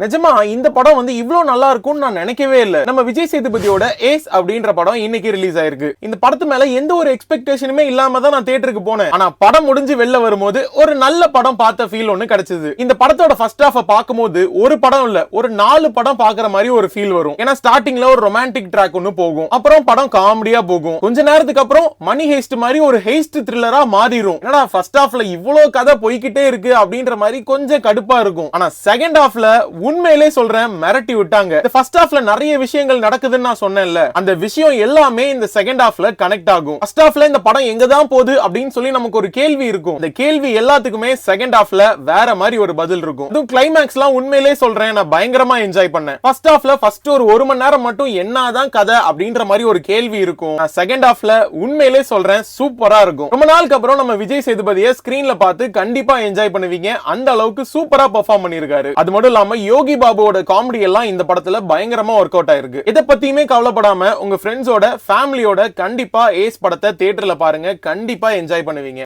நிஜமா இந்த படம் வந்து இவ்ளோ நல்லா இருக்கும்னு நான் நினைக்கவே இல்ல. நம்ம விஜய் சேதுபதியோட ஏஸ் அப்படின்ற படம் இன்னைக்கு ரிலீஸ் ஆயிருக்கு. இந்த படத்து மேல எந்த ஒரு எக்ஸ்பெக்டேஷனுமே இல்லாம தான் நான் தியேட்டருக்கு போனேன். ஆனா படம் முடிஞ்சு வெளில வரும்போது ஒரு நல்ல படம் பார்த்த ஃபீல் ஒன்னு கிடைச்சது. இந்த படத்தோட ஃபர்ஸ்ட் ஹாஃப பாக்கும்போது ஒரு படம் இல்ல, ஒரு 4 படம் பாக்குற மாதிரி ஒரு ஃபீல் வரும். ஏன்னா ஸ்டார்டிங்ல ஒரு ரொமான்டிக் ட்ராக் ஒன்னு போகும், அப்புறம் படம் காமெடியா போகும், கொஞ்ச நேரத்துக்கு அப்புறம் மணி ஹேஸ்ட் மாதிரி ஒரு ஹேஸ்ட் த்ரில்லரா மாறிடும். என்னடா ஃபர்ஸ்ட் ஹாஃப்ல இவ்ளோ கதை போய்கிட்டே இருக்கு அப்படின்ற மாதிரி கொஞ்சம் கடுப்பா இருக்கும். ஆனா செகண்ட் ஹாஃப்ல உண்மையிலே சொல்றேன் மிரட்டி விட்டாங்க. இந்த ஃபர்ஸ்ட் ஹாஃப்ல நிறைய விஷயங்கள் நடக்குதுன்னு நான் சொன்னேன்ல, அந்த விஷயம் எல்லாமே இந்த செகண்ட் ஹாஃப்ல கனெக்ட் ஆகும். ஃபர்ஸ்ட் ஹாஃப்ல இந்த படம் எங்க தான் போகுது அப்படின்னு சொல்லி நமக்கு ஒரு கேள்வி இருக்கும். இந்த கேள்வி எல்லாத்துக்குமே செகண்ட் ஹாஃப்ல வேற மாதிரி ஒரு பதில் இருக்கும். இதுவும் கிளைமாக்ஸ்லாம் உண்மையிலே சொல்றேன் நான் பயங்கரமா என்ஜாய் பண்ணேன். ஃபர்ஸ்ட் ஹாஃப்ல ஃபர்ஸ்ட் ஒரு 1 மணி நேரம் மட்டும் என்னதான் கதை அப்படின்ற மாதிரி ஒரு கேள்வி இருக்கும். நான் செகண்ட் ஹாஃப்ல உண்மையிலே சொல்றேன் சூப்பரா இருக்கும். ரொம்ப நாளுக்கு அப்புறம் நம்ம விஜய் சேதுபதியை ஸ்கிரீன்ல பார்த்து கண்டிப்பா என்ஜாய் பண்ணுவீங்க. அந்த அளவுக்கு சூப்பரா பெர்ஃபார்ம் பண்ணிருக்காரு. அது மட்டும் இல்லாம யோகி பாபுவோட காமெடி எல்லாம் இந்த படத்துல பயங்கரமா ஒர்க் அவுட் ஆயிருக்கு. இத பத்தியுமே கவலைப்படாம உங்க ஃப்ரெண்ட்ஸோட ஃபேமிலியோட கண்டிப்பா ஏஸ் படத்தை தியேட்டர்ல பாருங்க. கண்டிப்பா என்ஜாய் பண்ணுவீங்க.